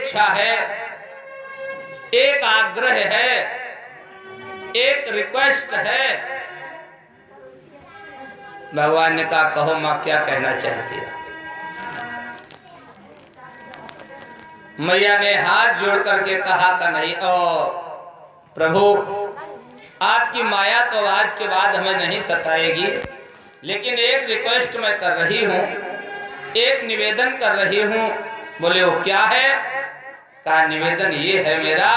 इच्छा है, एक आग्रह है, एक रिक्वेस्ट है। भगवान ने कहा, कहो मां क्या कहना चाहती है। मैया ने हाथ जोड़ करके कहा, कन्हैया प्रभु, आपकी माया तो आज के बाद हमें नहीं सताएगी, लेकिन एक रिक्वेस्ट मैं कर रही हूँ, एक निवेदन कर रही हूँ। बोले वो क्या है? कहा निवेदन ये है मेरा,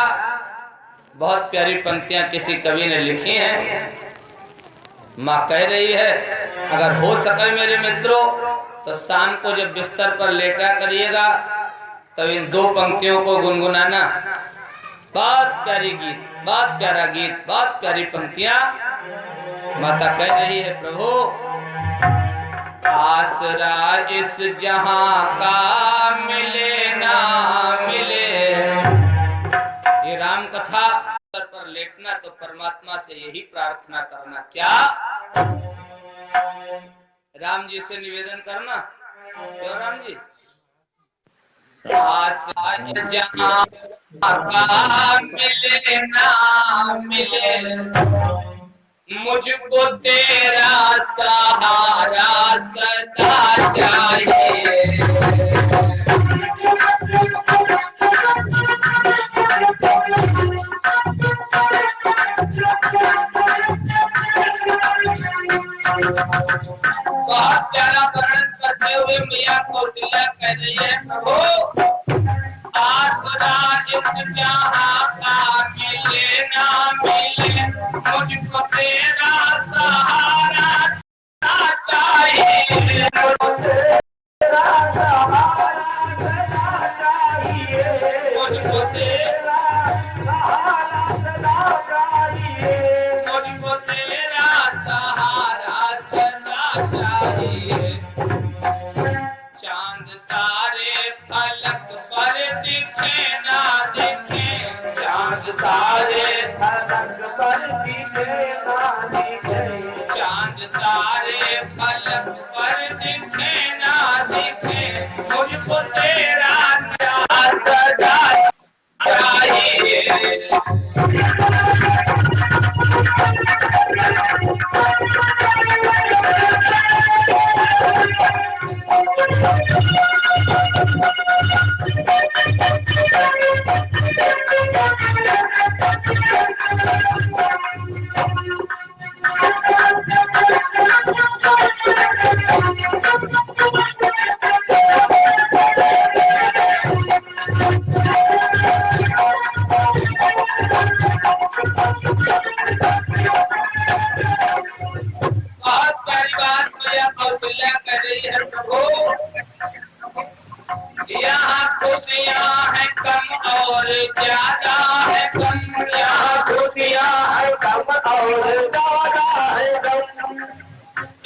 बहुत प्यारी पंक्तियां किसी कवि ने लिखी हैं। माँ कह रही है, अगर हो सके मेरे मित्रों तो शाम को जब बिस्तर पर लेटा करिएगा तो इन दो पंक्तियों को गुनगुनाना। बहुत प्यारी गीत, बहुत प्यारा गीत, बहुत प्यारी पंक्तियां। माता कह रही है, प्रभु आसरा इस जहां का मिले ना मिले। ये राम कथा पर लेटना तो परमात्मा से यही प्रार्थना करना। क्या राम जी से निवेदन करना? क्यों राम जी? आसरा जहां का मिले ना मिले, मुझको तेरा सहारा सदा चाहिए। बहुत प्यारा वर्णन करते हुए मैया कौशल्या कह रही है, प्रभु आसरा इस जहां का मिले ना मिले, मुझको तेरा सहारा चाहिए। मुझको तेरा सहारा चाहिए, मुझको तेरा सहारा चाहिए, मुझको तेरा सहारा सदा चाहिए। चांद तारे फलक पर दिखे ना दिखे, चांद तारे फलक पर दिखे ना दिखे, चांद तारे फलक पर दिखे ना दिखे, मुझको तेरा सदा चाहिए।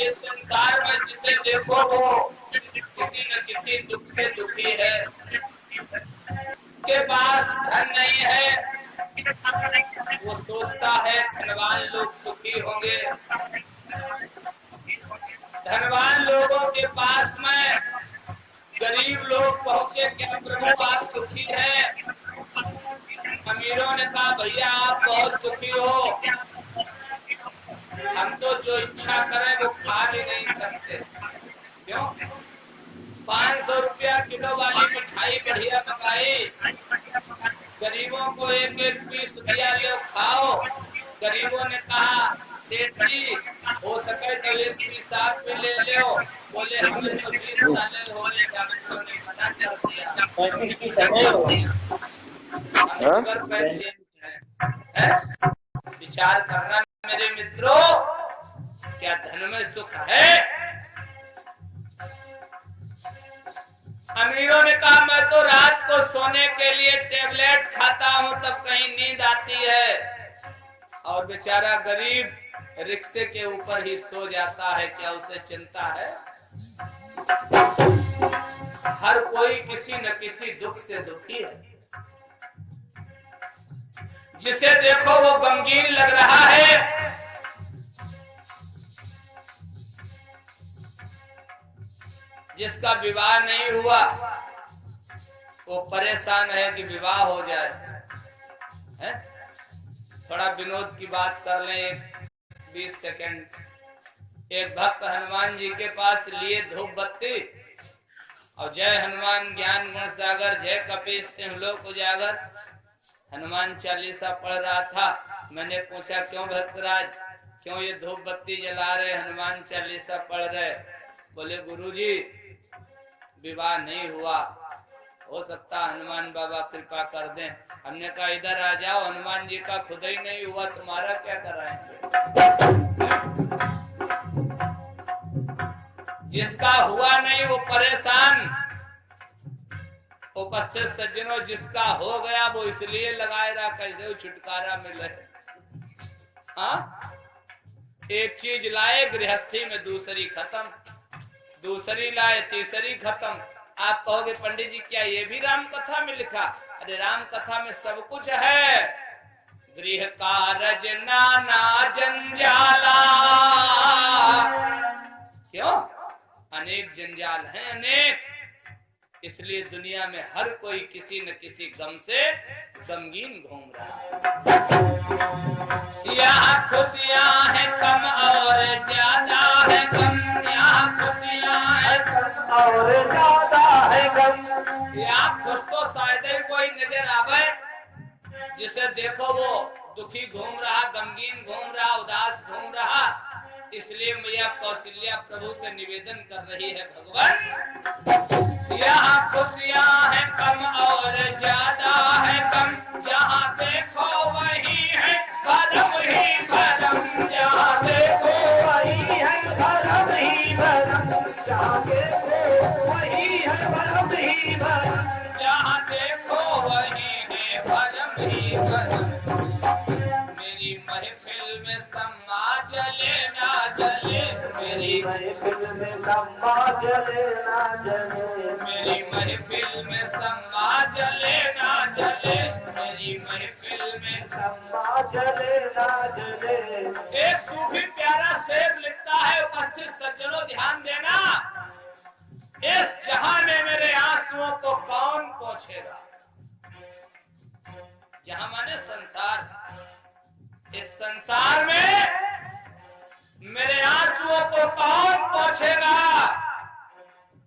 इस संसार में जिसे देखो वो किसी न किसी दुख से दुखी है। के पास धन नहीं है, वो सोचता है धनवान लोग सुखी होंगे। धनवान लोगों के पास में गरीब लोग पहुंचे, क्या प्रभु आप सुखी हैं? अमीरों ने कहा भैया आप बहुत सुखी हो, हम तो जो इच्छा करें वो खा भी नहीं सकते। क्यों? 500 रुपया किलो वाली मिठाई बढ़िया मंगाई, गरीबों को एक एक पीस दिया, लो खाओ। गरीबों ने कहा सेठ जी हो सके तो 1 पीस आप भी ले लो। बोले हमें तो 20 साल हो गए, डॉक्टरों ने मना कर दिया। विचार करना मेरे मित्रों, क्या धन में सुख है? अमीरों ने कहा मैं तो रात को सोने के लिए टेबलेट खाता हूं तब कहीं नींद आती है, और बेचारा गरीब रिक्शे के ऊपर ही सो जाता है, क्या उसे चिंता है? हर कोई किसी न किसी दुख से दुखी है। जिसे देखो वो गमगीन लग रहा है। जिसका विवाह नहीं हुआ, वो परेशान है कि विवाह हो जाए। है? थोड़ा विनोद की बात कर लें, एक 20 सेकंड। एक भक्त हनुमान जी के पास लिए धूप बत्ती और जय हनुमान ज्ञान गुण सागर, जय कपीस तिहुँ लोक उजागर, हनुमान चालीसा पढ़ रहा था। मैंने पूछा क्यों भक्तराज, क्यों ये धूप बत्ती जला रहे, हनुमान चालीसा पढ़ रहे? बोले गुरुजी विवाह नहीं हुआ, हो सकता हनुमान बाबा कृपा कर दें। हमने कहा इधर आ जाओ, हनुमान जी का खुद ही नहीं हुआ, तुम्हारा क्या कराएंगे? जिसका हुआ नहीं वो परेशान। उपस्थित सज्जनों, जिसका हो गया वो इसलिए लगाए रहा कैसे वो छुटकारा मिले। हाँ, एक चीज लाए गृहस्थी में दूसरी खत्म, दूसरी लाए तीसरी खत्म। आप कहोगे पंडित जी क्या ये भी राम कथा में लिखा? अरे राम कथा में सब कुछ है। गृह कारज नाना जंजाला, क्यों? अनेक जंजाल हैं, अनेक। इसलिए दुनिया में हर कोई किसी न किसी गम से गमगीन घूम रहा है। यहाँ खुशियां हैं कम और ज्यादा है गम, यहाँ खुशियां हैं कम और ज्यादा है गम। यहाँ खुश तो शायद ही कोई नजर आवे, जिसे देखो वो दुखी घूम रहा, गमगीन घूम रहा, उदास घूम रहा। इसलिए मैया कौशल्या प्रभु से निवेदन कर रही है, भगवान यहाँ खुशियां हैं कम और ज्यादा है गम, जहाँ देखो वही है भरम ही भरम, जहाँ देखो वही है भरम ही भरम, जहाँ देखो वही है भरम ही भरम, जहाँ देखो वही है भरम ही भरम। मेरी महफिल में सम्मा जले ना जले, मेरी महफिल में सम्मा जले ना जले, मेरी महफिल में सम्मा जले ना जले, मेरी महफिल में सम्मा जले ना जले। एक सूफी प्यारा शेर लिखता है, उपस्थित सज्जनों ध्यान देना, इस जहां में मेरे आंसुओं को कौन पोंछेगा? जहां माने संसार, इस संसार में मेरे आंसुओं को कौन पोंछेगा?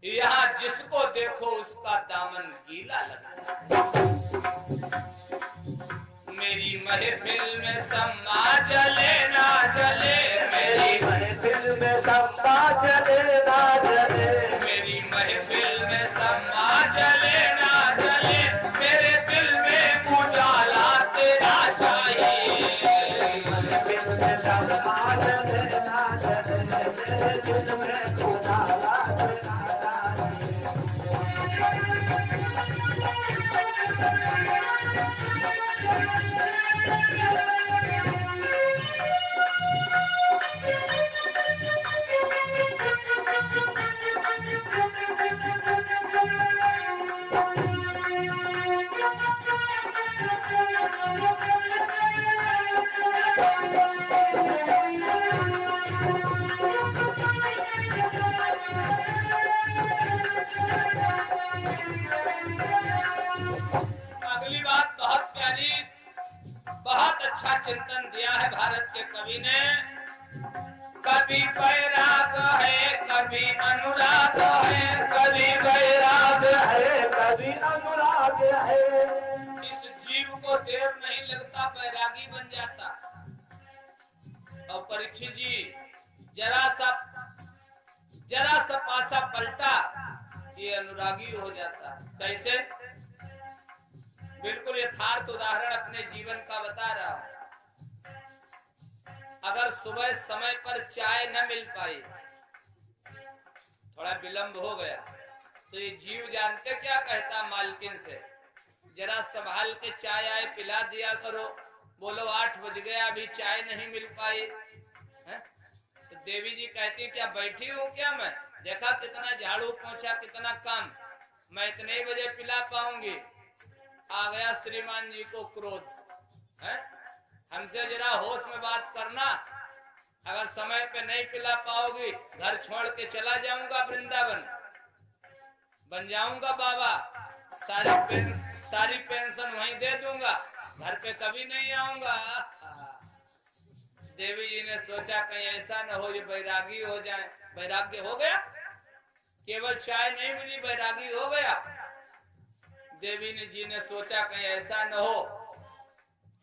यहाँ जिसको देखो उसका दामन गीला लगता है। मेरी महफिल में सम्मा जले ना जले, मेरी महफिल में सम्मा जले ना जले, मेरी महफिल में सम्मा जले ना जले, मेरे दिल में उजाला तेरा चाहिए। महफिल में सम्मा जले ना जले, मेरे दिल में उजाला तेरा। अगली बात बहुत प्यारी, बहुत अच्छा चिंतन दिया है भारत के कवि ने। कभी वैराग है कभी अनुराग है, कभी वैराग है कभी अनुराग है। इस जीव को देर नहीं लगता वैरागी बन जाता। और परीक्षित जी जरा सा पासा पलटा ये अनुरागी हो जाता। कैसे? बिल्कुल यथार्थ उदाहरण अपने जीवन का बता रहा हूं। अगर सुबह समय पर चाय न मिल पाई, थोड़ा विलंब हो गया, तो ये जीव जानते क्या कहता मालकिन से? जरा संभाल के चाय आए पिला दिया करो। बोलो 8 बज गया अभी चाय नहीं मिल पाई है? तो देवी जी कहती क्या बैठी हूँ क्या मैं? देखा कितना झाड़ू पोंछा, कितना काम, मैं इतने ही बजे पिला पाऊंगी? आ गया श्रीमान जी को क्रोध है। हमसे जरा होश में बात करना, अगर समय पे नहीं पिला पाओगी घर छोड़ के चला जाऊंगा, वृंदावन बन जाऊंगा बाबा। सारी पेंशन वहीं दे दूंगा, घर पे कभी नहीं आऊंगा। देवी जी ने सोचा कहीं ऐसा न हो ये बैरागी हो जाए। वैराग्य हो गया, केवल चाय नहीं मिली, बैरागी हो गया। देवी जी ने सोचा कहीं ऐसा न हो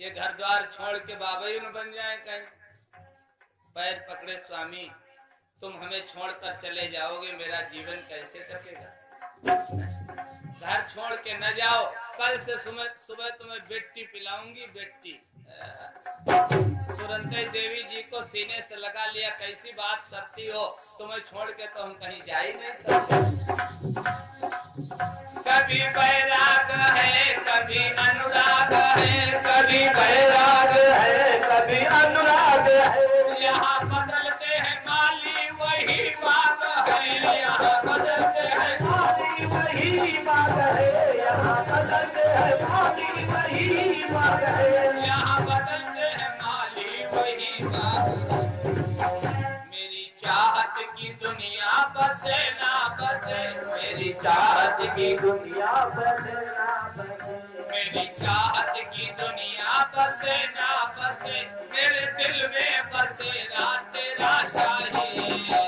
ये घर द्वार छोड़ के बाबई न बन जाए कहीं। पैर पकड़े, स्वामी तुम हमें छोड़कर चले जाओगे, मेरा जीवन कैसे कटेगा? घर छोड़ के न जाओ, कल से सुबह तुम्हें बेटी पिलाऊंगी, बेटी। तुरंत ही देवी जी को सीने से लगा लिया, कैसी बात करती हो, तुम्हें छोड़ के तो हम कहीं जा ही नहीं सकते। कभी बैराग है कभी अनुराग है, कभी बैराग है कभी अनुराग है। यहाँ बदलते हैं माली वही बात है, यहाँ बदलते हैं माली वही बात है, यहाँ बदलते हैं माली वही बात है, यहाँ बदलते हैं माली वही बात है। मेरी चाहत की दुनिया बसे ना बसे, मेरी चाहत की दुनिया बसे ना बसे, मेरी चाहत की दुनिया बसे ना बसे, मेरे दिल में बसेरा तेरा चाहिए।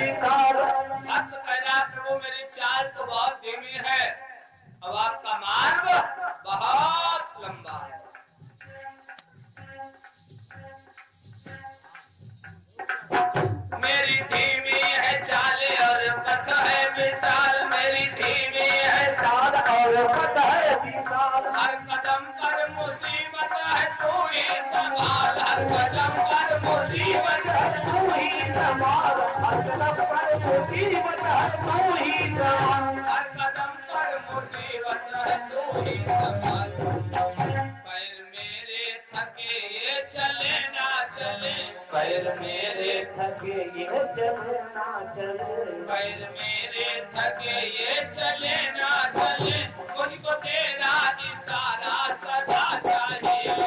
भक्त कहना प्रभु मेरी चाल तो बहुत धीमी है, अब आपका मार्ग बहुत लंबा है। मेरी धीमी है चाल और पथ है विशाल, मेरी धीमी है चाल और पथ है विशाल। हर कदम पर मुसीबत है तू ही संभाल, हर कदम पर मुसीबत है तू ही संभाल, हर कदम पर मुसीबत है तू ही संभाल, हर कदम पर मुसीबत है तू ही संभाल। पैर मेरे थके ये चले ना चले, पैर मेरे थके ये चले ना चले, पैर मेरे थके ये चले ना चले, मुझको तेरा इशारा सदा चाहिए।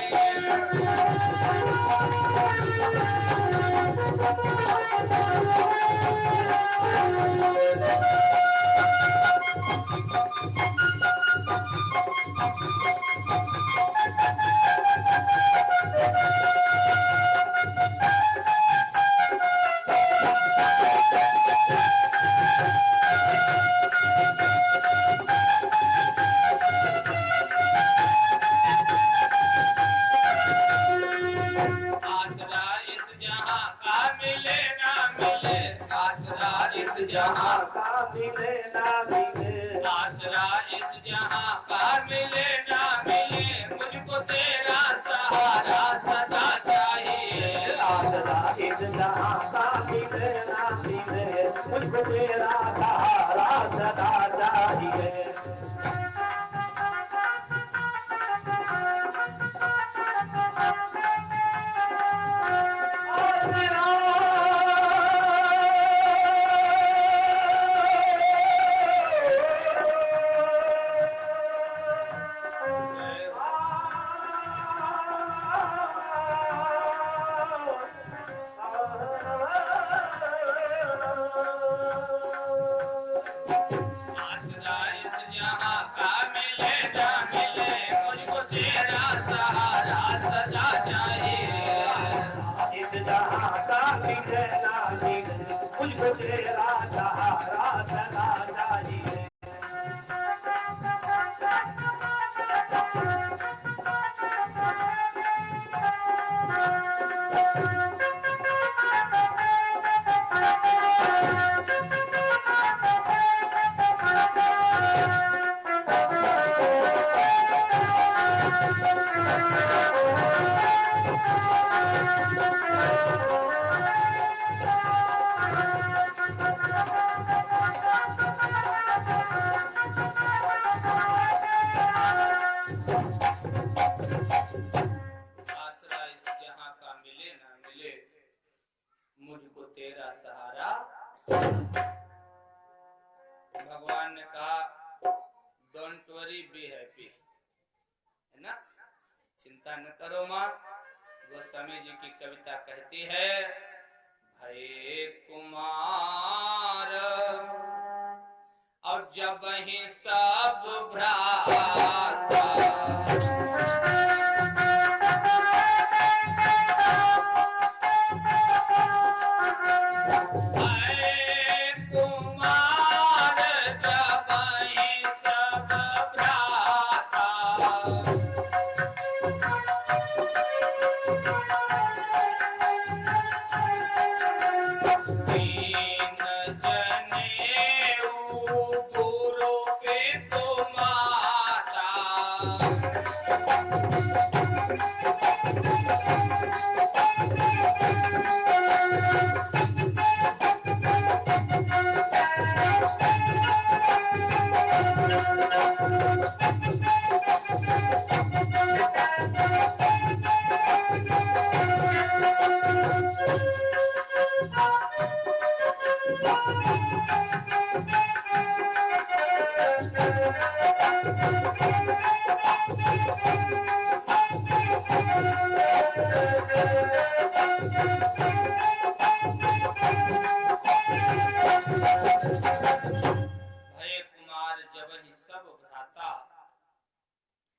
जहाँ का मिले ना मिले, आसरा इस जहाँ का मिले ना मिले, मुझको तेरा सहारा सदा चाहिए। आसरा इस जहाँ का मिले ना मिले, मुझको तेरा सहारा सदा चाहिए। बी हैप्पी, है ना। चिंता न करो माँ। गोस्वामी जी की कविता कहती है, भये कुमार और जब ही सब भ्राता,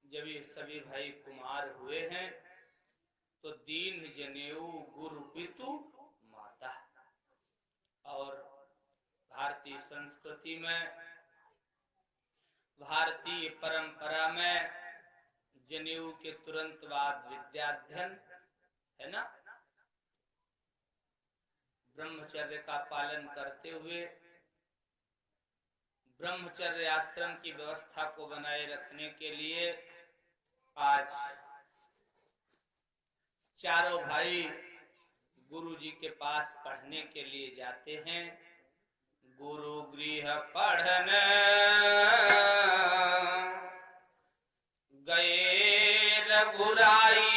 जब ये सभी भाई कुमार हुए हैं तो दीन जनेऊ गुरु पितु माता। और भारतीय संस्कृति में, भारतीय परंपरा में जनेऊ के तुरंत बाद विद्याध्ययन है ना। ब्रह्मचर्य का पालन करते हुए ब्रह्मचर्य आश्रम की व्यवस्था को बनाए रखने के लिए आज चारों भाई गुरु जी के पास पढ़ने के लिए जाते हैं। गुरु गृह पढ़न गए रघुराई,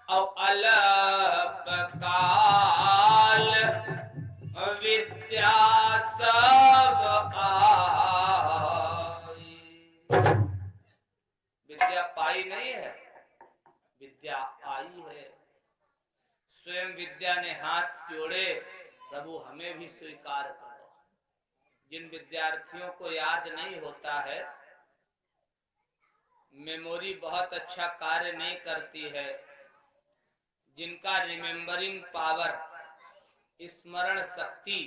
और अल्प काल विद्या सब आई। विद्या पाई नहीं है, विद्या आई है। स्वयं विद्या ने हाथ जोड़े, प्रभु हमें भी स्वीकार करो। जिन विद्यार्थियों को याद नहीं होता है, मेमोरी बहुत अच्छा कार्य नहीं करती है, जिनका रिमेम्बरिंग पावर, स्मरण शक्ति,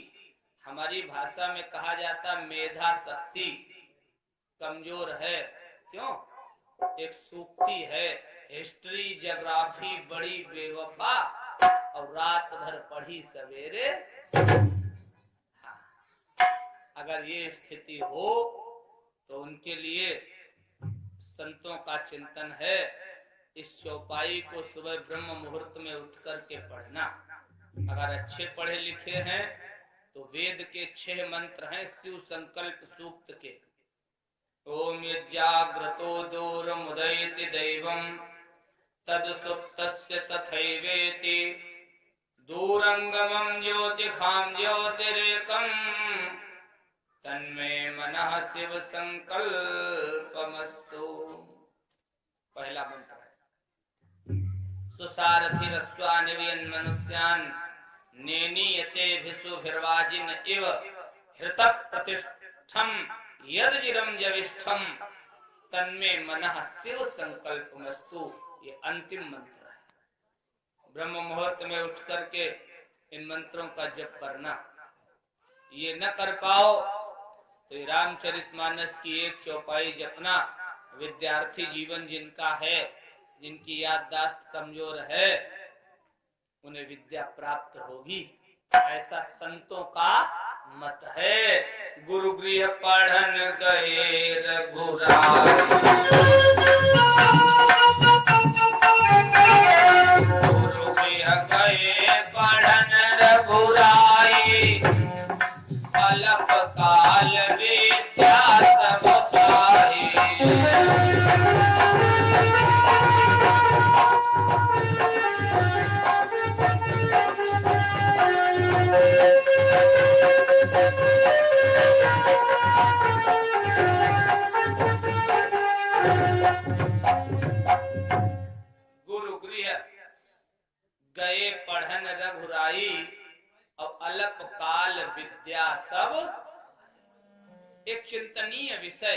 हमारी भाषा में कहा जाता मेधा शक्ति कमजोर है। क्यों? एक सूक्ति है, हिस्ट्री ज्योग्राफी बड़ी बेवफा और रात भर पढ़ी सवेरे। हाँ, अगर ये स्थिति हो तो उनके लिए संतों का चिंतन है, इस चौपाई को सुबह ब्रह्म मुहूर्त में उठ करके पढ़ना। अगर अच्छे पढ़े लिखे हैं तो वेद के 6 मंत्र हैं शिव संकल्प सूक्त के। ओम यज्ञाग्रतो दूरमुदयति दैवं तद सुप्तस्य तथैवेति, दूरंगमं ज्योतिखां ज्योतिरेकं तन्मे मनः शिव संकल्पमस्तु। पहला मंत्र है, सुसारथि रस्वानिवयन् मनुष्यान् नेनीयते भिषुभिर्वाजिन इव हृत प्रतिष्ठम यदजिरम जविष्ठम तन्मे मनः शिव संकल्पमस्तु। ये अंतिम मंत्र है। ब्रह्म मुहूर्त में उठ करके इन मंत्रों का जप करना। ये न कर पाओ तो रामचरितमानस की एक चौपाई जपना। विद्यार्थी जीवन जिनका है, जिनकी याददाश्त कमजोर है, उन्हें विद्या प्राप्त होगी, ऐसा संतों का मत है। गुरु गृह पढ़न गए रघुराई, गुरु गृह गए पढ़न रघुराई, अल्प काल विद्या सब पाई। गुरु गृह गए पढ़न रघुराई और अल्प काल विद्या सब। एक चिंतनीय विषय,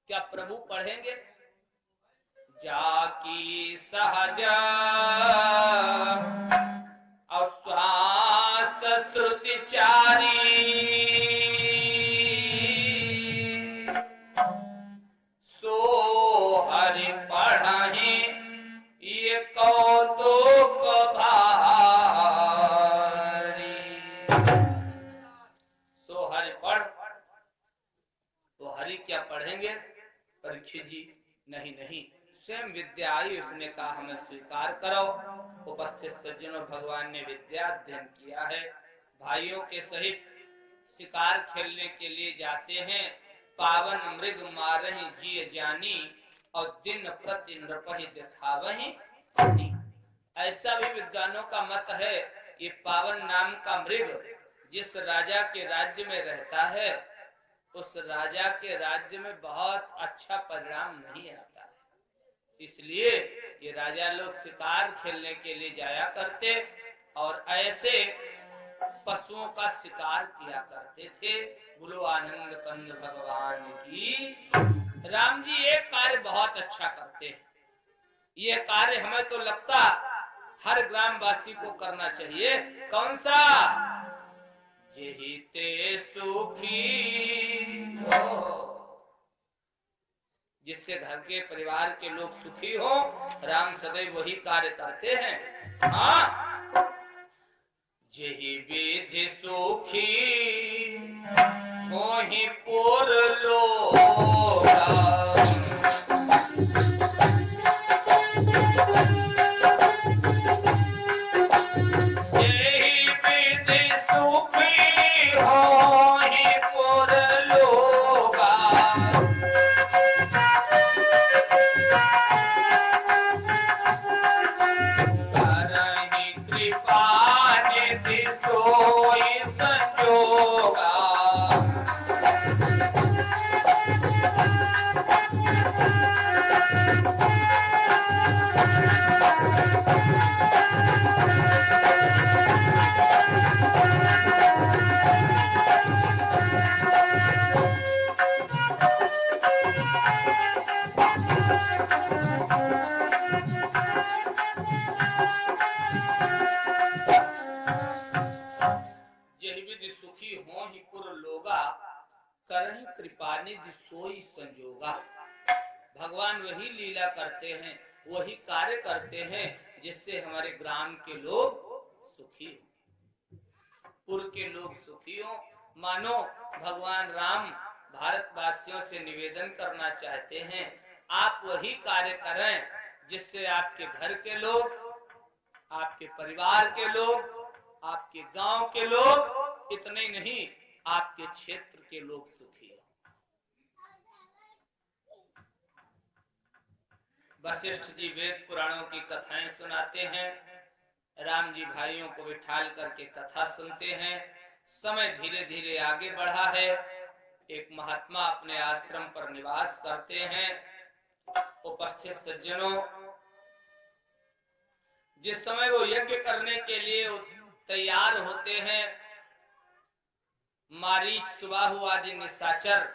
क्या प्रभु पढ़ेंगे? जाकी सहज और श्वास श्रुति चारी, सो हरि पढ़हि ये कौतुक भारी। सो हरि पढ़, तो हरि क्या पढ़ेंगे? परीक्षित जी नहीं नहीं, स्वयं विद्या आई, उसने कहा हमें स्वीकार करो। उपस्थित सज्जनों, भगवान ने विद्या अध्ययन किया है। भाइयों के सहित शिकार खेलने के लिए जाते हैं। पावन मृग मारहि जिय जानी और दिन प्रति नृपहि दिखावहि पानी। ऐसा भी विद्वानों का मत है, ये पावन नाम का मृग जिस राजा के राज्य में रहता है, उस राजा के राज्य में बहुत अच्छा परिणाम नहीं आता है। इसलिए ये राजा लोग शिकार खेलने के लिए जाया करते और ऐसे पशुओं का शिकार किया करते थे। बोलो आनंद कंद भगवान की। राम जी एक कार्य बहुत अच्छा करते हैं। ये कार्य हमें तो लगता हर ग्रामवासी को करना चाहिए। कौन सा? जेहिते सुखी हो, जिससे घर के परिवार के लोग सुखी हो, राम सदैव वही कार्य करते हैं। हाँ, जेहि विधि सुखी मोहि पुर लोगा, करहि कृपा निधि सोई संजोगा। भगवान वही लीला करते हैं, वही कार्य करते हैं जिससे हमारे ग्राम के लोग सुखी हो, पुर के लोग सुखी हो। मानो भगवान राम भारतवासियों से निवेदन करना चाहते हैं, आप वही कार्य करें जिससे आपके घर के लोग, आपके परिवार के लोग, आपके गांव के लोग, इतने नहीं आपके क्षेत्र के लोग सुखी हो। वशिष्ठ जी वेद पुराणों की कथाएं सुनाते हैं, राम जी भाइयों को बिठाल करके कथा सुनते हैं। समय धीरे धीरे आगे बढ़ा है। एक महात्मा अपने आश्रम पर निवास करते हैं। उपस्थित सज्जनों, जिस समय वो यज्ञ करने के लिए तैयार होते हैं, मारीच, सुबाहु आदि निशाचर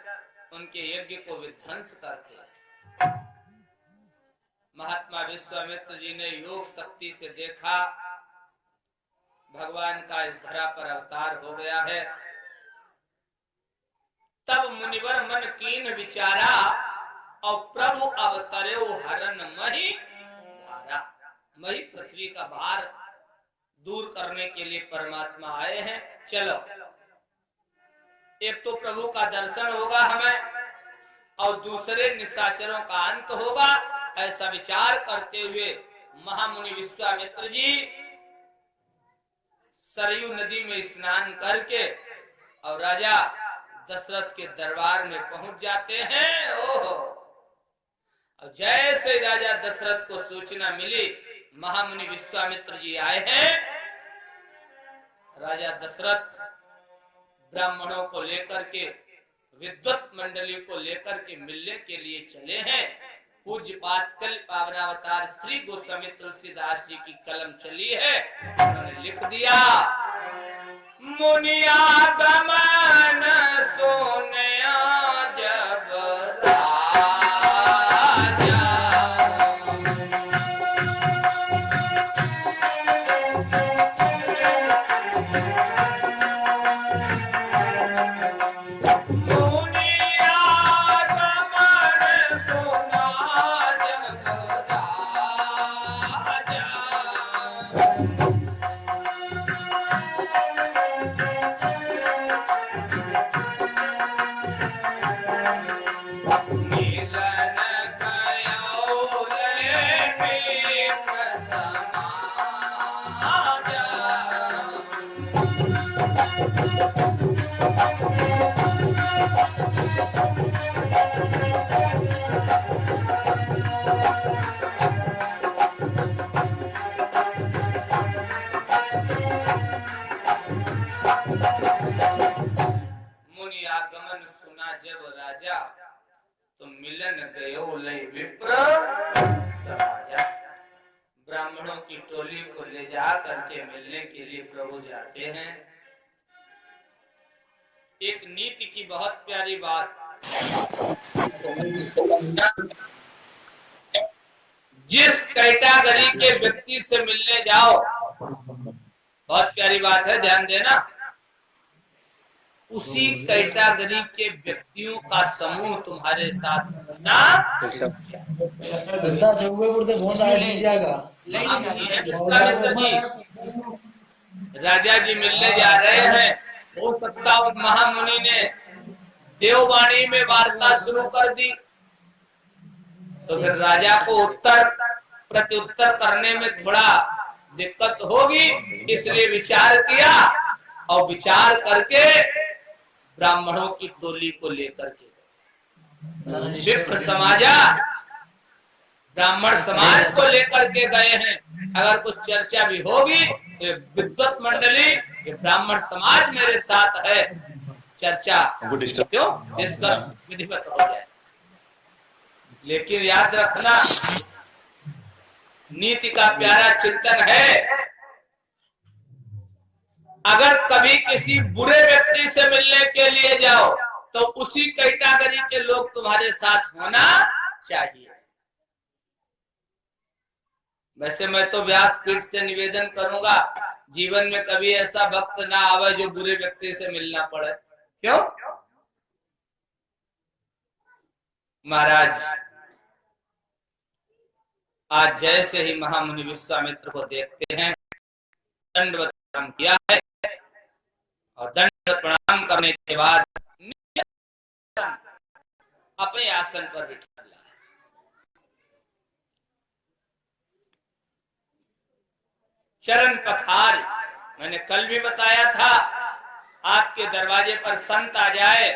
उनके यज्ञ को विध्वंस करते हैं। महात्मा विश्वामित्र जी ने योग शक्ति से देखा भगवान का इस धरा पर अवतार हो गया है। तब मुनिवर मन कीन विचारा और प्रभु अवतरे हरन मही भारा। मही पृथ्वी का भार दूर करने के लिए परमात्मा आए हैं। चलो, एक तो प्रभु का दर्शन होगा हमें और दूसरे निशाचरों का अंत होगा। ऐसा विचार करते हुए महामुनि विश्वामित्र जी सरयू नदी में स्नान करके और राजा दशरथ के दरबार में पहुंच जाते हैं। ओहो, और जैसे राजा दशरथ को सूचना मिली महामुनि विश्वामित्र जी आए हैं, राजा दशरथ ब्राह्मणों को लेकर के, विद्वत मंडली को लेकर के मिलने के लिए चले हैं। पूज्य पाद कल पावनावतार श्री गोस्वामी तुलसीदास जी की कलम चली है, उन्होंने लिख दिया, मुनिया गमन सोनिया जब राजा, मुनिया गमन सोना जब राजा, मिलन गयोले विप्र समाजा। मुनि आगमन सुना जब राजा, तो मिलन गयो लय विप्र समाजा। ब्राह्मणों की टोली को ले जा करके मिलने के लिए प्रभु जाते हैं। एक नीति की बहुत प्यारी बात, जिस कैटेगरी के व्यक्ति से मिलने जाओ, बहुत प्यारी बात है, ध्यान देना, उसी कैटेगरी के व्यक्तियों का समूह तुम्हारे साथ होना। राजा जी मिलने जा रहे हैं, हो सकता उस महामुनि ने देववाणी में वार्ता शुरू कर दी, तो फिर राजा को उत्तर प्रत्युत्तर करने में थोड़ा दिक्कत होगी, इसलिए विचार किया और विचार करके ब्राह्मणों की टोली को लेकर के विप्र समाजा, ब्राह्मण समाज को लेकर के गए हैं। अगर कुछ चर्चा भी होगी तो विद्वत मंडली, ये ब्राह्मण समाज मेरे साथ है, चर्चा क्यों डिस्कस विधिवत हो जाए। लेकिन याद रखना, नीति का प्यारा चिंतन है, अगर कभी किसी बुरे व्यक्ति से मिलने के लिए जाओ तो उसी कैटेगरी के लोग तुम्हारे साथ होना चाहिए। वैसे मैं तो व्यासपीठ से निवेदन करूंगा, जीवन में कभी ऐसा वक्त ना आवे जो बुरे व्यक्ति से मिलना पड़े। क्यों? महाराज आज जैसे ही महामुनि विश्वामित्र को देखते हैं, दंडवत प्रणाम किया है और दंडवत प्रणाम करने के बाद अपने आसन पर बिठा लिया। चरण पखार, मैंने कल भी बताया था, आपके दरवाजे पर संत आ जाए,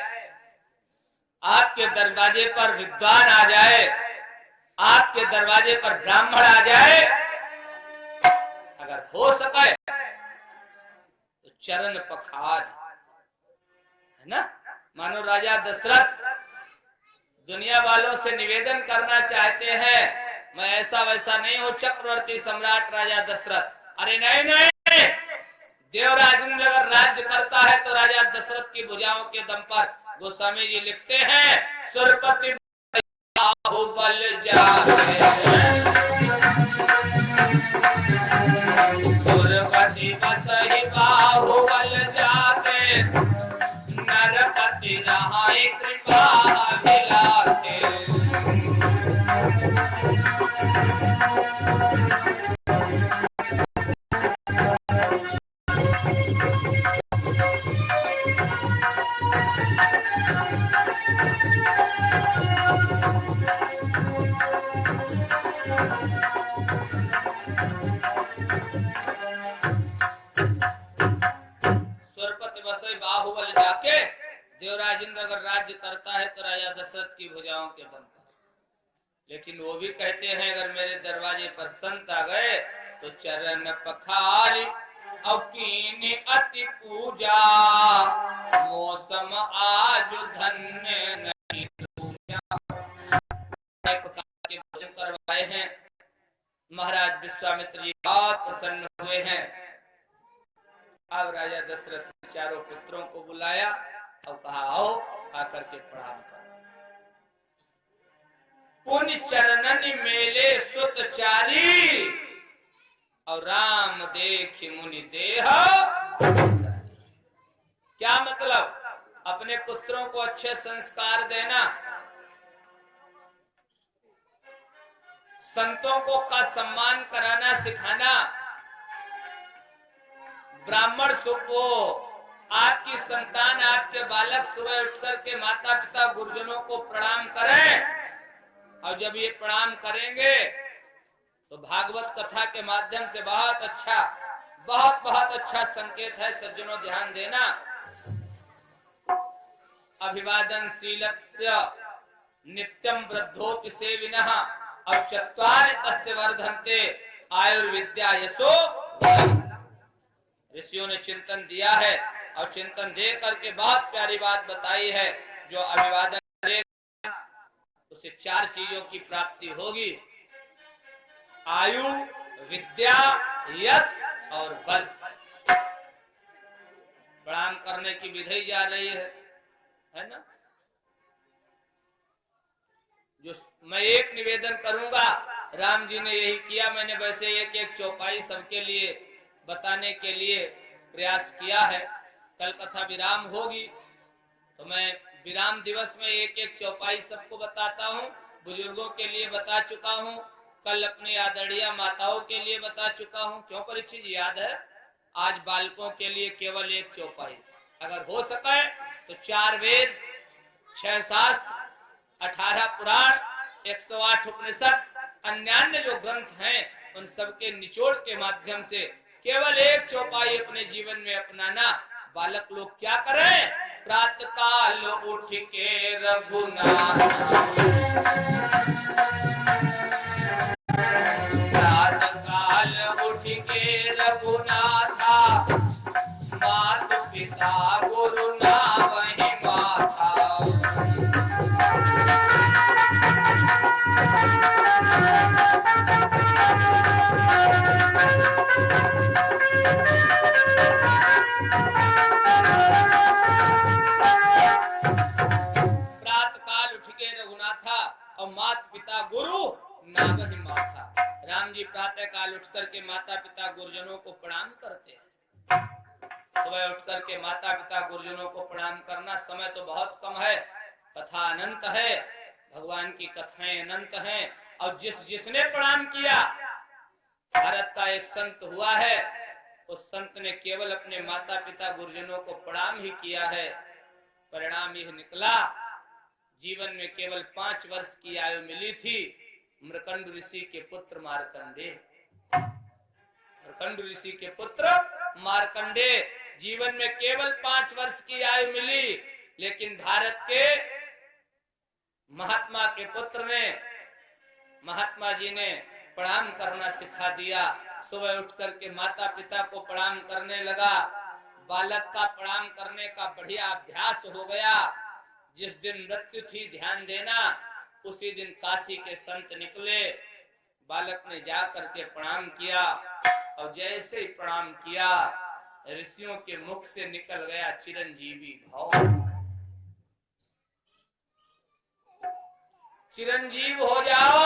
आपके दरवाजे पर विद्वान आ जाए, आपके दरवाजे पर ब्राह्मण आ जाए, अगर हो सके तो चरण पखार, है ना। मानो राजा दशरथ दुनिया वालों से निवेदन करना चाहते हैं, मैं ऐसा वैसा नहीं हूं चक्रवर्ती सम्राट राजा दशरथ। अरे नहीं नहीं, देवराजेंद्र अगर राज्य करता है तो राजा दशरथ की भुजाओं के दम पर, गोस्वामी जी लिखते हैं, सुरपति बाहुबल सुरपति बसहि बाहुबल जाते, नरपति रहाई कृपा अभिलाषे। बाहुबल जाके देवराजेंद्र अगर राज्य करता है तो राजा दशरथ की भुजाओं के दम पर। लेकिन वो भी कहते हैं, अगर मेरे दरवाजे पर संत आ गए तो चरण पखारी और कीन अति पूजा, मौसम आज धन्य नहीं दूजा। प्रकार के भोजन करवाए हैं। महाराज विश्वामित्र जी बहुत प्रसन्न हुए हैं। अब राजा दशरथ ने चारों पुत्रों को बुलाया और कहा आओ आकर के प्रणाम करो। पुण्य चरणन मेले सुत चारी, और राम देख मुनि देह। क्या मतलब? अपने पुत्रों को अच्छे संस्कार देना, संतों को का सम्मान कराना सिखाना, ब्राह्मण सुबो आपकी संतान आपके बालक सुबह उठकर के माता पिता गुरुजनों को प्रणाम करें, और जब ये प्रणाम करेंगे तो भागवत कथा के माध्यम से बहुत अच्छा संकेत है। सज्जनों ध्यान देना। अभिवादन शीलस्य नित्यम वृद्धोपि सेविनः, और चत्वारि तस्य वर्धन्ते आयुर्विद्या यशो। ऋषियों ने चिंतन दिया है और चिंतन दे करके बहुत प्यारी बात बताई है। जो अभिवादन करेगा उसे 4 चीजों की प्राप्ति होगी, आयु, विद्या, यश और बल। प्रणाम करने की विधि जा रही है ना। जो मैं एक निवेदन करूंगा, राम जी ने यही किया। मैंने वैसे एक चौपाई सबके लिए बताने के लिए प्रयास किया है। कल कथा विराम होगी तो मैं विराम दिवस में एक चौपाई सबको बताता हूँ। बुजुर्गों के लिए बता चुका हूँ, कल अपनी आदरणीय माताओं के लिए बता चुका हूँ। क्यों परीक्षित जी याद है? आज बालकों के लिए केवल एक चौपाई। अगर हो सके तो 4 वेद, 6 शास्त्र, 18 पुराण, 108 उपनिषद, अन्य जो ग्रंथ हैं उन सबके निचोड़ के माध्यम से केवल एक चौपाई अपने जीवन में अपनाना। बालक लोग क्या करें? प्रातः काल उठ के रघुनाथ, प्रातः काल उठ के रघुनाथा, मात पिता गुरु ना वही माथा। और माता पिता गुरु नाम ही माथा। राम जी प्रातः काल उठ करके माता पिता गुरुजनों को प्रणाम करते हैं। सुबह उठ करके माता पिता गुरुजनों को प्रणाम करना। समय तो बहुत कम है, कथा अनंत है, भगवान की कथाएं अनंत हैं। और जिसने प्रणाम किया, भारत का एक संत हुआ है, उस संत ने केवल अपने माता पिता गुरुजनों को प्रणाम ही किया है। परिणाम यह निकला, जीवन में केवल 5 वर्ष की आयु मिली थी। मृकंड ऋषि के पुत्र मार्कंडे, मृकंड ऋषि के पुत्र मार्कंडे, जीवन में केवल 5 वर्ष की आयु मिली। लेकिन भारत के महात्मा के पुत्र ने, महात्मा जी ने प्रणाम करना सिखा दिया। सुबह उठ करके माता पिता को प्रणाम करने लगा। बालक का प्रणाम करने का बढ़िया अभ्यास हो गया। जिस दिन मृत्यु थी, ध्यान देना, उसी दिन काशी के संत निकले। बालक ने जा करके प्रणाम किया और जैसे ही प्रणाम किया, ऋषियों के मुख से निकल गया चिरंजीवी भाव। चिरंजीव हो जाओ।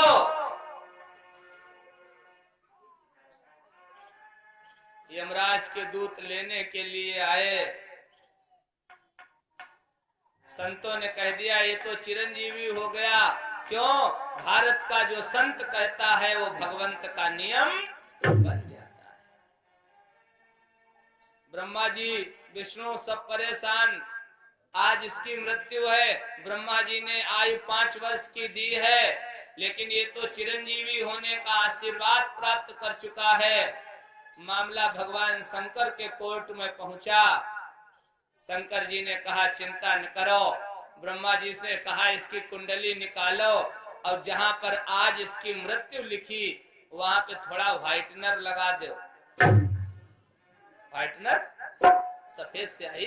यमराज के दूत लेने के लिए आए। संतों ने कह दिया ये तो चिरंजीवी हो गया। क्यों? भारत का जो संत कहता है वो भगवंत का नियम बन जाता है। ब्रह्मा जी, विष्णु सब परेशान, आज इसकी मृत्यु है। ब्रह्मा जी ने आयु 5 वर्ष की दी है, लेकिन ये तो चिरंजीवी होने का आशीर्वाद प्राप्त कर चुका है। मामला भगवान शंकर के कोर्ट में पहुंचा। शंकर जी ने कहा चिंता न करो। ब्रह्मा जी से कहा इसकी कुंडली निकालो और जहां पर आज इसकी मृत्यु लिखी वहां पे थोड़ा व्हाइटनर लगा दो। व्हाइटनर, सफेद स्याही,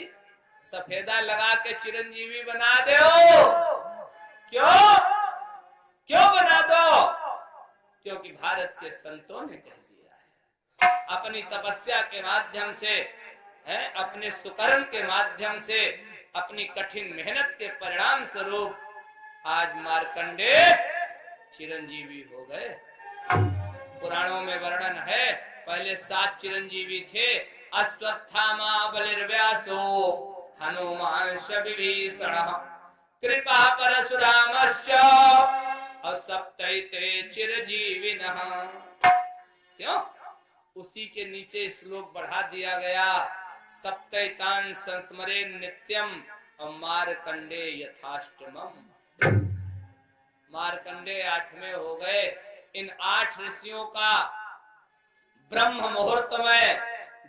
सफेदा लगा के चिरंजीवी बना दो। क्यों क्यों बना दो? क्योंकि भारत के संतों ने कह दिया है, अपनी तपस्या के माध्यम से, अपने सुकर्म के माध्यम से, अपनी कठिन मेहनत के परिणाम स्वरूप आज मार्कंडेय चिरंजीवी हो गए। पुराणों में वर्णन है, पहले 7 चिरंजीवी थे। अश्वत्थामा बलिर्व्यासो हनुमांश विभीषणः कृपा परशुरामश्च और सप्तैते चिरजीविनः। क्यों? उसी के नीचे श्लोक बढ़ा दिया गया, सप्तैतान संस्मरे नित्यम और मार्कंडे यथाष्टमम। मार्कंडे 8वें हो गए। इन 8 ऋषियों का ब्रह्म मुहूर्त में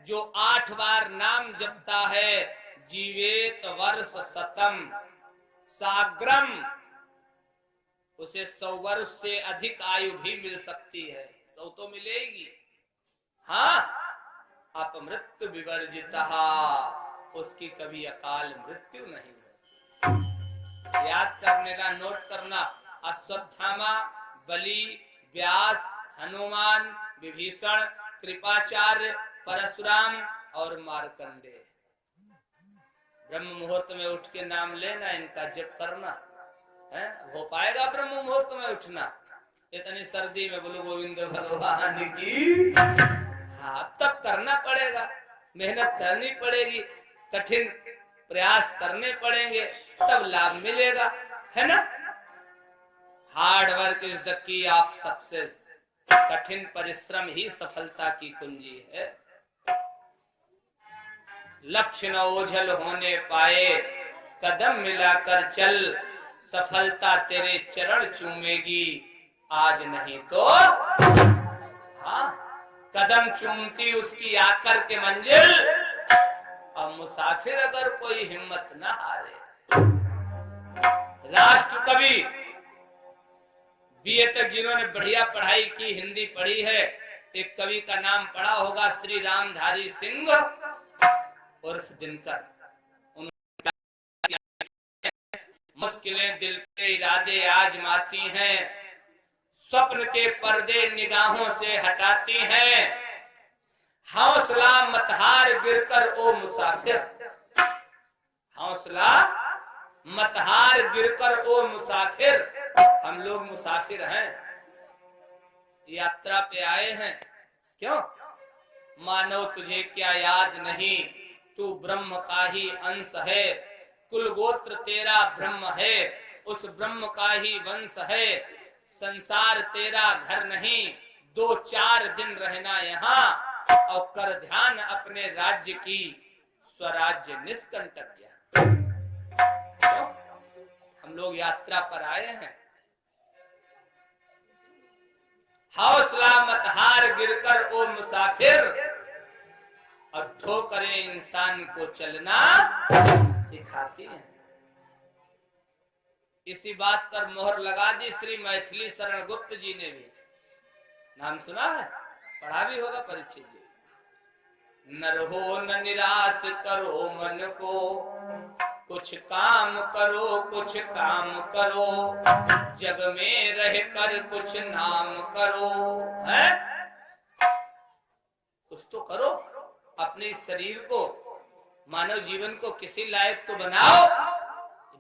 जो 8 बार नाम जपता है, जीवेत वर्ष शतम साग्रम, उसे 100 वर्ष से अधिक आयु भी मिल सकती है। 100 तो मिलेगी, हाँ, अपमृत्यु विवर्जितः, उसकी कभी अकाल मृत्यु नहीं होती। याद करने का, नोट करना, अश्वत्थामा, बलि, व्यास, हनुमान, विभीषण, कृपाचार्य, परशुराम और मार्कंडेय। ब्रह्म मुहूर्त में उठ के नाम लेना, इनका जप करना है। हो पाएगा ब्रह्म मुहूर्त में उठना? इतनी सर्दी में बोलो गोविंद भगवान की। हाँ, तब करना पड़ेगा, मेहनत करनी पड़ेगी, कठिन प्रयास करने पड़ेंगे, तब लाभ मिलेगा, है ना। Hard work is the key of success. कठिन परिश्रम ही सफलता की कुंजी है। लक्ष्य न ओझल होने पाए, कदम मिलाकर चल, सफलता तेरे चरण चूमेगी, आज नहीं तो। हाँ, कदम चूमती उसकी आकर के मंजिल, अब मुसाफिर अगर कोई हिम्मत न हारे। राष्ट्र कवि, बीए तक जिन्होंने बढ़िया पढ़ाई की, हिंदी पढ़ी है, एक कवि का नाम पढ़ा होगा, श्री रामधारी सिंह उर्फ दिनकर। मुश्किलें दिल के इरादे आजमाती हैं, स्वप्न के पर्दे निगाहों से हटाती हैं, हौसला मत हार गिरकर ओ मुसाफिर, हौसला मत हार गिरकर ओ मुसाफिर। हम लोग मुसाफिर हैं, यात्रा पे आए हैं। क्यों? मानव तुझे क्या याद नहीं, तू ब्रह्म का ही अंश है, कुल गोत्र तेरा ब्रह्म है, उस ब्रह्म का ही वंश है, संसार तेरा घर नहीं, 2-4 दिन रहना यहाँ, और कर ध्यान अपने राज्य की, स्वराज्य निष्कंटक ज्ञान। हम लोग यात्रा पर आए हैं। हौसला मत हार गिरकर ओ मुसाफिर, और ठोकरें इंसान को चलना सिखाती हैं। इसी बात पर मोहर लगा दी श्री मैथिली शरण गुप्त जी ने भी। नाम सुना है, पढ़ा भी होगा परीक्षित जी। नर हो न निराश करो मन को, कुछ काम करो कुछ काम करो, जग में रह कर कुछ नाम करो, है? कुछ तो करो, अपने शरीर को, मानव जीवन को किसी लायक तो बनाओ।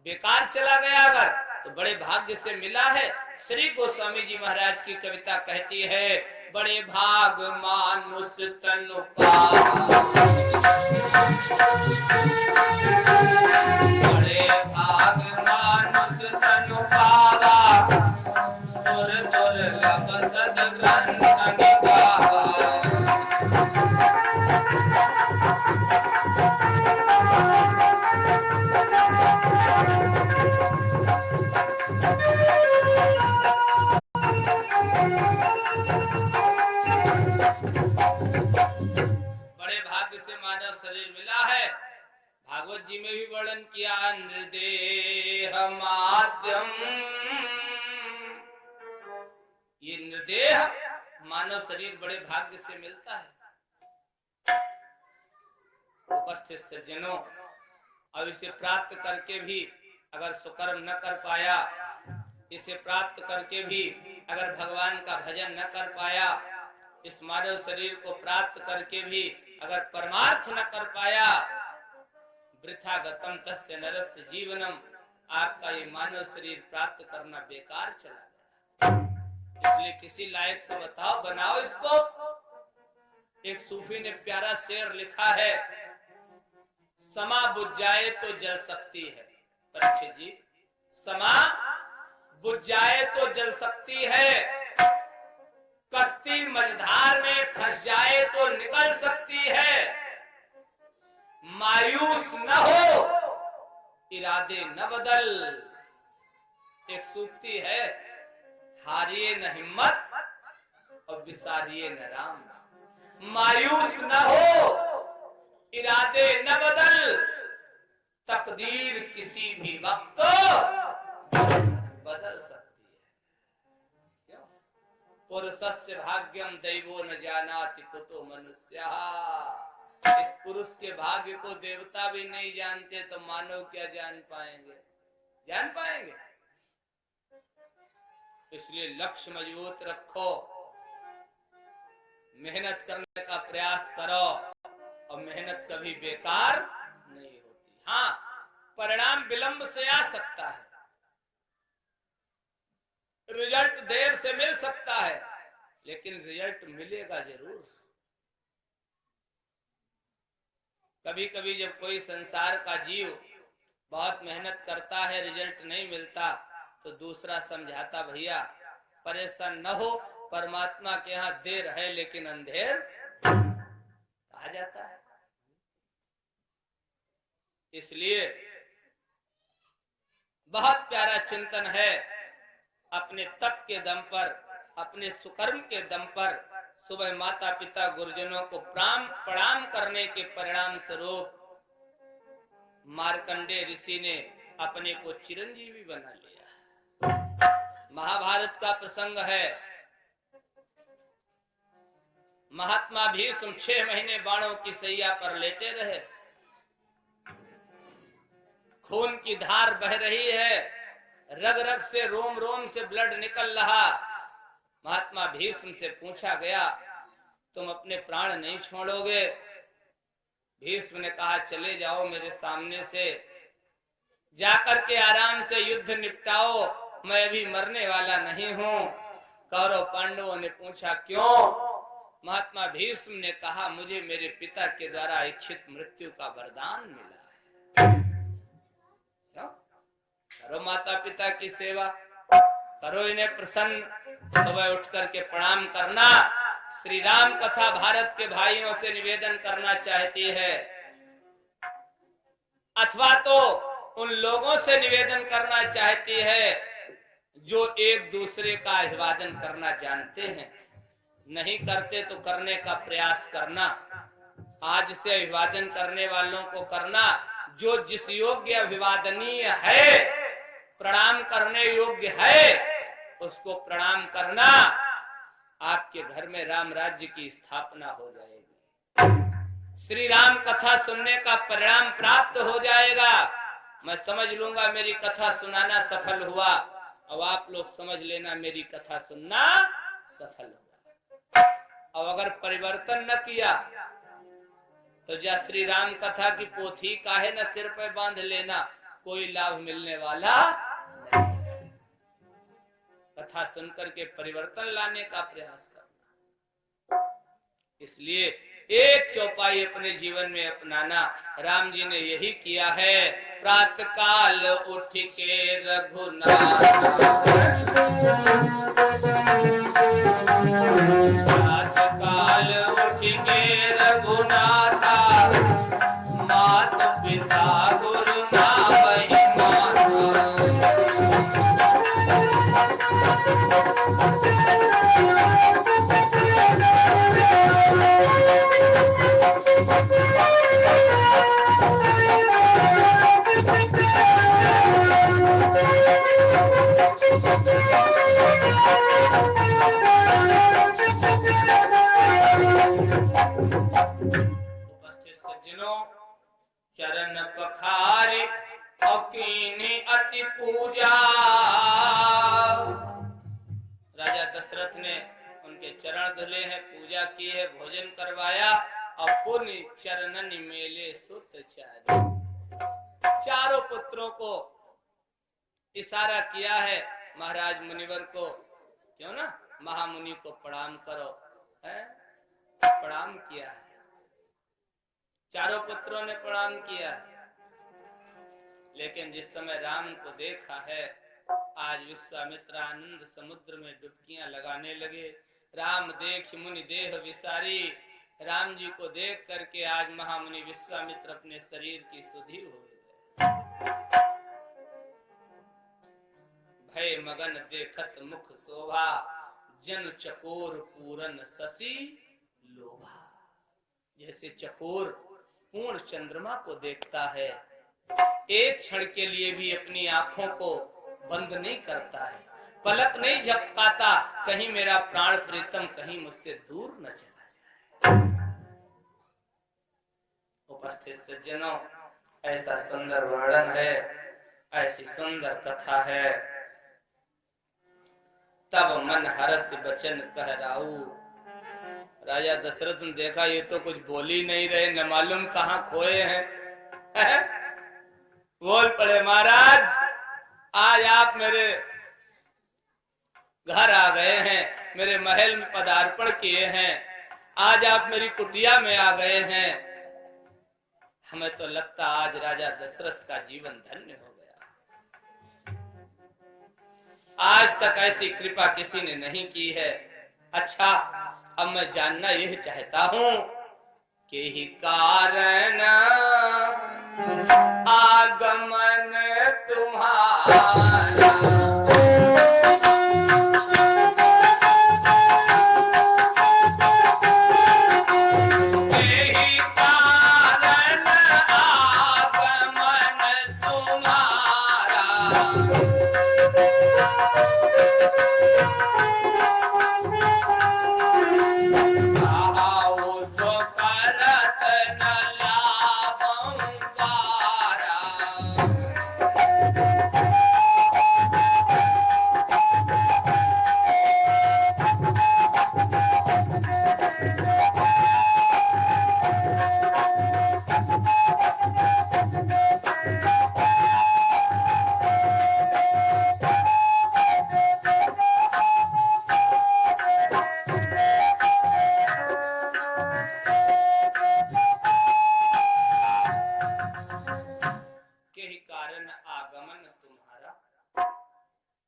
बेकार चला गया अगर, तो बड़े भाग्य से मिला है। श्री गोस्वामी जी महाराज की कविता कहती है, बड़े भाग मानुष तनु पावा, बड़े भाग मानुष तनु पावा, सुर दुर्लभ सद्ग्रंथ निगाहा। शरीर मिला है। भागवत जी में भी वर्णन किया, निर्देह माध्यम, ये निर्देह मानव शरीर बड़े भाग्य से मिलता है। उपस्थित सज्जनों, अब इसे प्राप्त करके भी अगर सुकर्म न कर पाया, इसे प्राप्त करके भी अगर भगवान का भजन न कर पाया, इस मानव शरीर को प्राप्त करके भी अगर परमार्थ न कर पाया, वृथा गतम तस्य नरस्य जीवनम, आपका ये मानव शरीर प्राप्त करना बेकार चला गया। इसलिए किसी लायक को बताओ, बनाओ इसको। एक सूफी ने प्यारा शेर लिखा है, समा बुझ जाए तो जल सकती है। परीक्षित जी, समा बुझ जाए तो जल सकती है, कश्ती मझधार में फंस जाए तो निकल सकती है, मायूस न हो इरादे न बदल। एक सूक्ति है, हारिए न हिम्मत और विसारिए न राम। मायूस न हो इरादे न बदल, तकदीर किसी भी वक्त बदल सकती है। क्यों? पुरुषस्य भाग्यम दैवो न जानाति कुतो मनुष्य। इस पुरुष के भाग्य को देवता भी नहीं जानते तो मानव क्या जान पाएंगे? जान पाएंगे? इसलिए लक्ष्य मजबूत रखो, मेहनत करने का प्रयास करो, और मेहनत कभी बेकार नहीं होती। हाँ, परिणाम विलंब से आ सकता है, रिजल्ट देर से मिल सकता है, लेकिन रिजल्ट मिलेगा जरूर। कभी कभी जब कोई संसार का जीव बहुत मेहनत करता है, रिजल्ट नहीं मिलता, तो दूसरा समझाता, भैया परेशान न हो, परमात्मा के यहाँ देर है लेकिन अंधेर कहा जाता है। इसलिए बहुत प्यारा चिंतन है, अपने तप के दम पर, अपने सुकर्म के दम पर सुबह माता पिता गुरुजनों को प्रणाम करने के परिणाम स्वरूप मार्कंडे ऋषि ने अपने को चिरंजीवी बना लिया। महाभारत का प्रसंग है, महात्मा भीष्म 6 महीने बाणों की सैया पर लेटे रहे, खून की धार बह रही है, रग रग से रोम रोम से ब्लड निकल रहा। महात्मा भीष्म से पूछा गया, तुम अपने प्राण नहीं छोड़ोगे? भीष्म ने कहा, चले जाओ मेरे सामने से, जाकर के आराम से युद्ध निपटाओ, मैं अभी मरने वाला नहीं हूं। कौरव पांडवों ने पूछा, क्यों? महात्मा भीष्म ने कहा, मुझे मेरे पिता के द्वारा इच्छित मृत्यु का वरदान मिला है। क्यों? करो माता पिता की सेवा, करो इन्हें प्रसन्न, सुबह उठ करके प्रणाम करना। श्री राम कथा भारत के भाइयों से निवेदन करना चाहती है, अथवा तो उन लोगों से निवेदन करना चाहती है जो एक दूसरे का अभिवादन करना जानते हैं। नहीं करते तो करने का प्रयास करना। आज से अभिवादन करने वालों को करना, जो जिस योग्य अभिवादनीय है, प्रणाम करने योग्य है, उसको प्रणाम करना। आपके घर में राम राज्य की स्थापना हो जाएगी, श्री राम कथा सुनने का परिणाम प्राप्त हो जाएगा। मैं समझ लूंगा मेरी कथा सुनाना सफल हुआ, अब आप लोग समझ लेना मेरी कथा सुनना सफल हुआ। अब अगर परिवर्तन न किया तो जा श्री राम कथा की पोथी काहे न सिर पे बांध लेना, कोई लाभ मिलने वाला नहीं। कथा सुनकर के परिवर्तन लाने का प्रयास करना। इसलिए एक चौपाई अपने जीवन में अपनाना। राम जी ने यही किया है, प्रातः काल उठ के रघुनाथ, प्रातः काल उठ के रघुनाथा, माता पिता गुरु नावहि माता। पखारी और कीनी अति पूजा। राजा दशरथ ने उनके चरण धुले हैं, पूजा की है, भोजन करवाया और पुण्य चरणन मेले सुत चारी। चारों पुत्रों को इशारा किया है महाराज मुनिवर को, क्यों ना महामुनि को प्रणाम करो, है? प्रणाम किया है, चारों पुत्रों ने प्रणाम किया। लेकिन जिस समय राम को देखा है, आज विश्वामित्र आनंद समुद्र में डुबकियां लगाने लगे। राम देख मुनि देह विसारी, राम जी को देख करके आज महामुनि विश्वामित्र अपने शरीर की सुधि हो गए। भय मगन देखत मुख शोभा, जन चकोर पूरन शशि लोभा। जैसे चकोर पूर्ण चंद्रमा को देखता है, एक क्षण के लिए भी अपनी आंखों को बंद नहीं करता है, पलक नहीं झपकाता, कहीं मेरा प्राण प्रीतम कहीं मुझसे दूर न चला जाए। उपस्थित सज्जनों, ऐसा सुंदर वर्णन है, ऐसी सुंदर कथा है। तब मन हरस बचन कह राऊ। राजा दशरथ ने देखा ये तो कुछ बोल ही नहीं रहे, न मालूम कहां खोए हैं। बोल पड़े, महाराज आज आप मेरे घर आ गए हैं, मेरे महल में पदार्पण किए हैं, आज आप मेरी कुटिया में आ गए हैं। हमें तो लगता आज राजा दशरथ का जीवन धन्य हो गया। आज तक ऐसी कृपा किसी ने नहीं की है। अच्छा, अब मैं जानना यह चाहता हूं कि ही कारण आगमन तुम्हारा।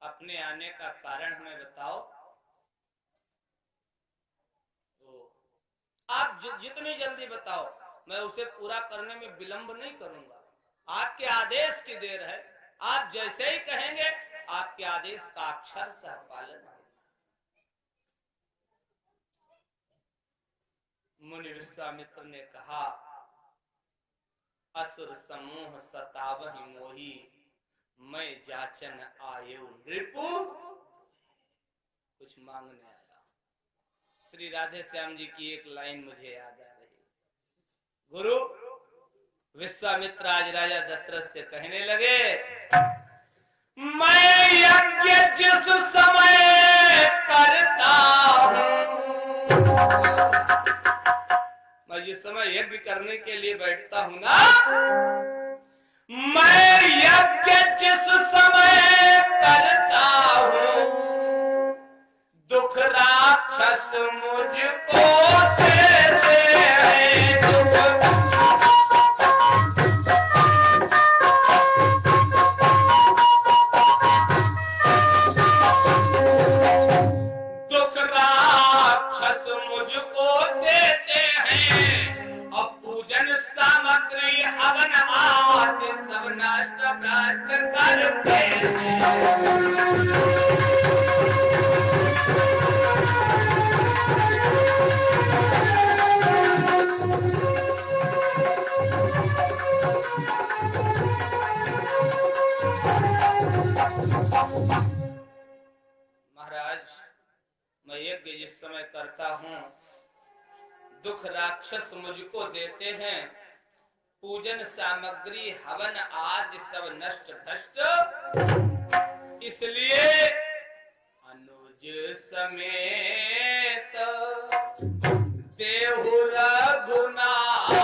अपने आने का कारण हमें बताओ। आप जितनी जल्दी बताओ, मैं उसे पूरा करने में विलंब नहीं करूंगा। आपके आदेश की देर है, आप जैसे ही कहेंगे आपके आदेश का अक्षर सह पालन होगा। मुनि विश्वामित्र ने कहा, असुर समूह सतावहि मोही, मैं जाचन आयु नृपु। कुछ मांगने आया। श्री राधे श्याम जी की एक लाइन मुझे याद आ रही। गुरु विश्वामित्र आज राजा दशरथ से कहने लगे, मैं यज्ञ जिस समय करता हूं, मैं जिस समय यज्ञ करने के लिए बैठता हूं ना, मैं यज्ञ जिस समय करता हूं, दुख राक्षस मुझको देते हैं। दुख राक्षस मुझको देते हैं, और पूजन सामग्री हवन आदि सब नष्ट भ्रष्ट करते हैं। महाराज, मैं यज्ञ जिस समय करता हूं, दुख राक्षस मुझको देते हैं, पूजन सामग्री हवन आदि सब नष्ट भ्रष्ट, इसलिए अनुज समेत देहु रघुनाथ।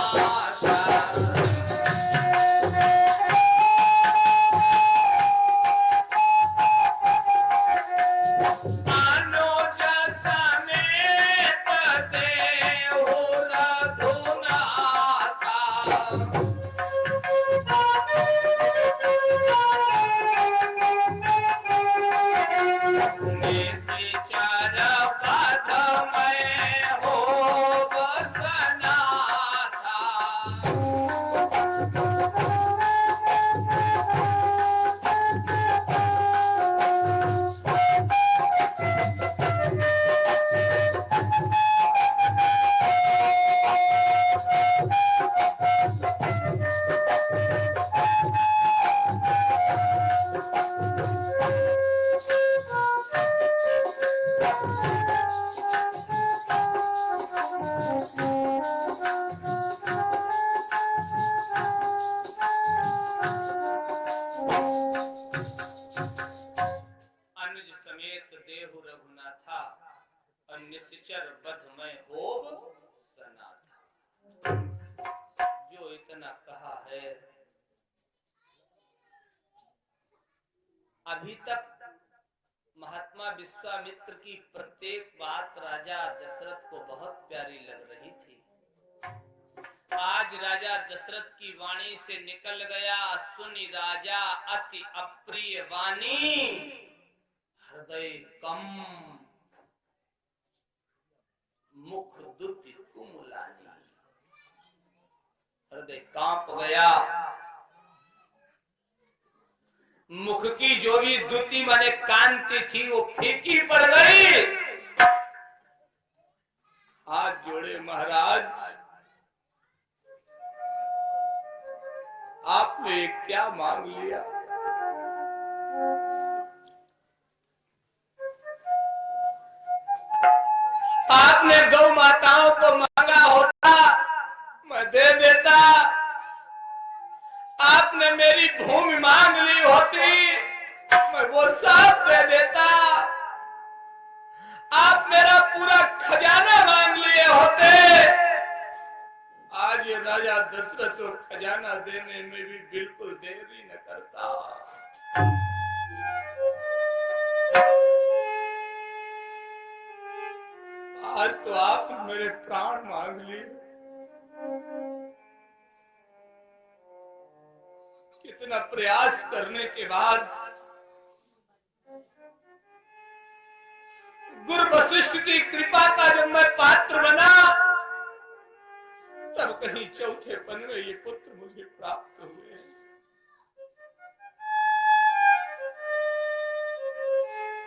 निश्चर बध में होब सनाथा। जो इतना कहा है, अभी तक महात्मा विश्वामित्र की प्रत्येक बात राजा दशरथ को बहुत प्यारी लग रही थी। आज राजा दशरथ की वाणी से निकल गया, सुनी राजा अति अप्रिय वाणी, हृदय कम मुख दुति कुमलानी। हृदय कांप गया, मुख की जो भी दुति माने कांति थी वो फीकी पड़ गई। हाथ जोड़े महाराज, आपने क्या मांग लिया? आपने गौ माताओं को मांगा होता मैं दे देता, आपने मेरी भूमि मांग ली होती मैं वो सब दे देता, आप मेरा पूरा खजाना मांग लिए होते। आज ये राजा दशरथ को खजाना देने में भी बिल्कुल देरी न करता। आज तो आप मेरे प्राण मांग लिए। कितना प्रयास करने के बाद गुरु वशिष्ठ की कृपा का जब मैं पात्र बना, तब कहीं चौथेपन में ये पुत्र मुझे प्राप्त हुए।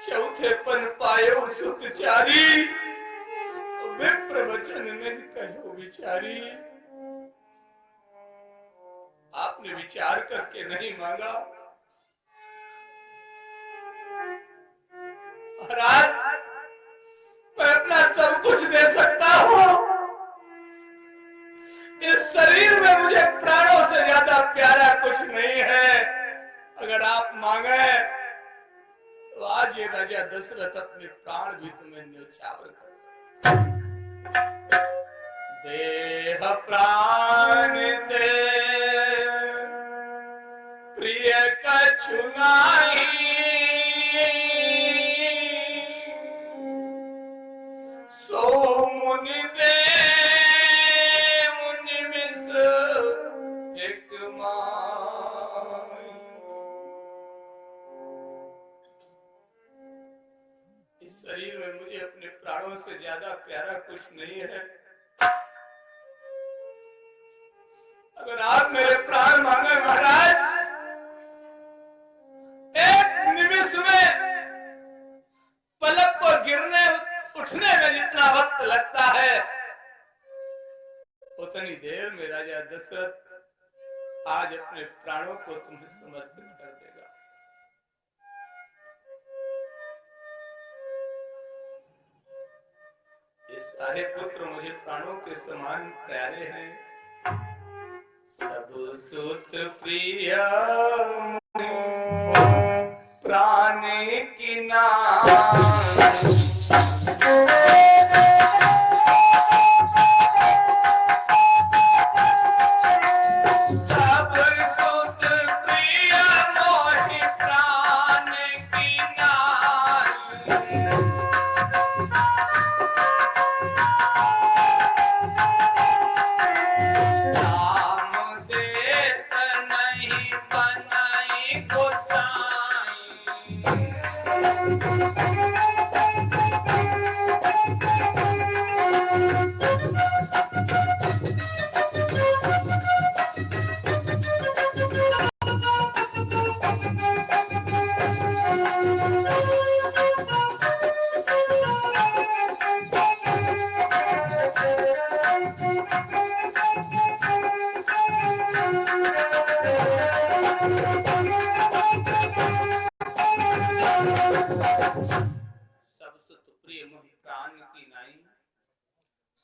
चौथेपन पायो सुतचारी, विप्र वचन नहीं कहो विचारी। आपने विचार करके नहीं मांगा। महाराज, मैं अपना सब कुछ दे सकता हूं, इस शरीर में मुझे प्राणों से ज्यादा प्यारा कुछ नहीं है। अगर आप मांगे तो आज ये राजा दशरथ अपने प्राण भी तुम्हें न्योछावर कर सकते। देह प्राण दे प्रिय कछु नाही, सो मुनि दे निमिष एक माई। इस शरीर में मुझे अपने प्राणों से ज्यादा प्यारा कुछ नहीं है। अगर आप मेरे प्राण मांगे महाराज, एक निमिष में पलक को गिरने उठने में जितना वक्त लगता है, उतनी देर में राजा दशरथ आज अपने प्राणों को तुम्हें समर्पित कर देगा। ये सारे पुत्र मुझे प्राणों के समान प्यारे हैं। सब सुत प्रिय प्राण की नाम।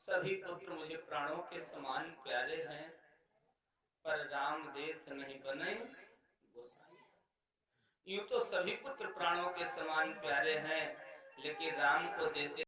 सभी पुत्र मुझे प्राणों के समान प्यारे हैं, पर राम देत नहीं बने गोसाई। यूं तो सभी पुत्र प्राणों के समान प्यारे हैं, लेकिन राम को देते